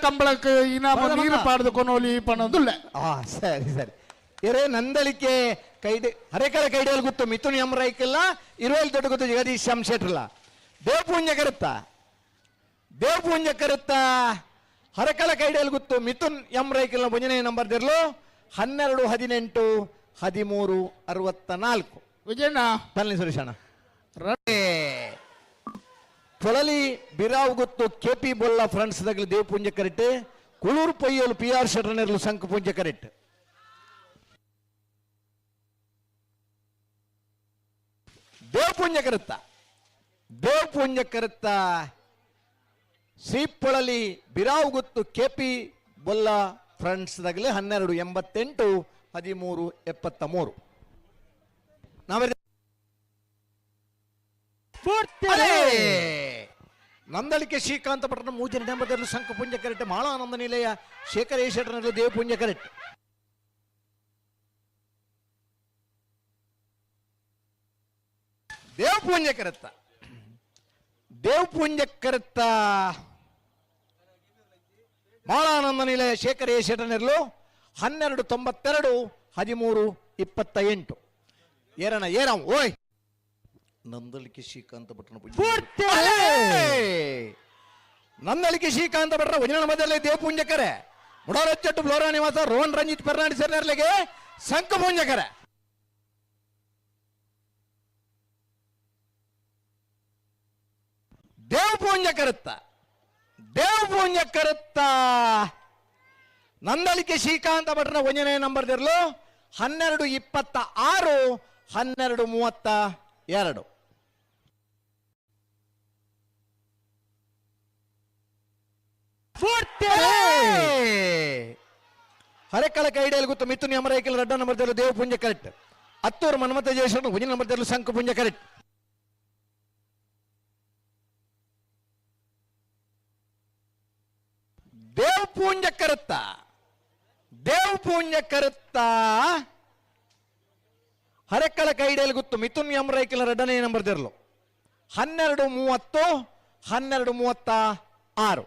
ಕಂಬಳಕ್ಕೆ ಇನಾಮ ನೀರು ಪಾಡ್ದು ಕೊನೋಲಿ ಪಣೋದಿಲ್ಲ. ಸರಿ ಸರಿ ಇರೇ ನಂದಳಿಕೆ ಕೈಡೆ ಹರೇಕಳ ಕೈಡೆಯಲ್ಲಿ ಗೊತ್ತು ಮಿಥುನ್ ಯಮರೈಕಿಲ್ಲ ಇರುವಲ್ಲಿ ದೊಡ್ಡ ಗೊತ್ತು ಜಗದೀಶ್ ಶಂಶೆಟ್ರಲ್ಲ ದೇವಪೂಂಜ ಕರುತ್ತ ಹರಕಳ ಕೈಡೆಯಲ್ಲಿ ಗೊತ್ತು ಮಿಥುನ್ ಯಮರೈಕಿಲ್ಲ ಮುಂಜಾನೆ ನಂಬರ್ ದಿರ್ಲು 12 18 13 64 ವಿಜಯಣ್ಣ ತನ್ನಿ ಸುರೇಶಣ್ಣ ಪೊಳಲಿ ಬಿರಾವ್ ಗೊತ್ತು ಕೆಪಿ ಬೊಲ್ಲ ಫ್ರೆಂಡ್ಸ್ ದಾಗಲಿ ದೇವಪುಂಜ ಕರೆಕ್ಟ್ ಕುಳೂರು ಪೊಯ್ಯೋಲು ಪಿ ಆರ್ ಶೆಟ್ರನೆರ್ಲು ಸಂಕ ಪುಂಜ ಕರೆಕ್ಟ್ ದೇವಪುಂಜ ಕರುತ್ತ ಶ್ರೀಪೊಳಲಿ ಬಿರಾವ್ ಗೊತ್ತು ಕೆಪಿ ಬೊಲ್ಲ ಫ್ರೆಂಡ್ಸ್ ದಾಗಲಿ 12 88 13 73 ನಂದಳಿಕೆ ಶ್ರೀಕಾಂತ ಪಟ್ಟಣ ಮೂಜನ ನೆಂಬದಲ್ಲೂ ಸಂಕ ಪುಂಜ ಕರೆಕ್ಟ್ ಮಾಳಾನಂದ ನಿಲಯ ಶೇಖರೇಶ್ವರನಲ್ಲಿ ದೇವಪುಂಜ ಕರೆಕ್ಟ್ ದೇವಪುಂಜ ಕರೆತ್ತ ಮಾಳಾನಂದ ನಿಲಯ ಶೇಖರೇಶ್ವರನೆರಲು 1292 13 28 ಏರಣ ಓಯ್ ನಂದಳಿಕೆ ಶ್ರೀಕಾಂತ ಪಟ್ಟಣ ನಂದಳಿಕೆ ಶ್ರೀಕಾಂತ ಪಟ್ಟಣ ವಜನ ಮಧ್ಯದಲ್ಲಿ ದೇವಪುಂಜಕರೆ ಮುಡಾರಚ್ಚಟ್ಟು ಫ್ಲೋರಾ ನಿವಾಸ ರೋಹನ್ ರಂಜಿತ್ ಫೆರ್ನಾಂಡಿಸ್ ನೆರಲಿಗೆ ಸಂಕ ಪುಂಜಕರೆ ದೇವಪುಂಜ ಕರುತ್ತ ನಂದಳಿಕೆ ಶ್ರೀಕಾಂತ ಪಟ್ಟಣ ಒಂಜನೇ ನಂಬರ್ ದಿರ್ಲು 12 26 12 32 ಹರೆಕಳ ಕೈಡೆಯಲ್ಲಿ ಗೊತ್ತು ಮಿಥುನ್ ಯಮರೈಕಲ್ ರೆಡ್ಡ ನಂಬರ್ ದಿರ್ಲು ದೇವಪುಂಜ ಕರೆಕ್ಟ್ ಹತ್ತೂರು ಮನ್ಮಥ ಜಯೇಶ್ವರ ಒಂಜನೇ ನಂಬರ್ ದಿರ್ಲು ಸಂಕ ಪುಂಜ ಕರೆಕ್ಟ್ ದೇವಪುಂಜ ಕರುತ್ತ ಹರೆಕಳ ಕೈಡೆಯಲ್ಲಿ ಗೊತ್ತು ಮಿಥುನ್ ಯಮರೈಕಲ್ ರೆಡ್ಡನೇ ನಂಬರ್ ದಿರ್ಲು 12 30 12 36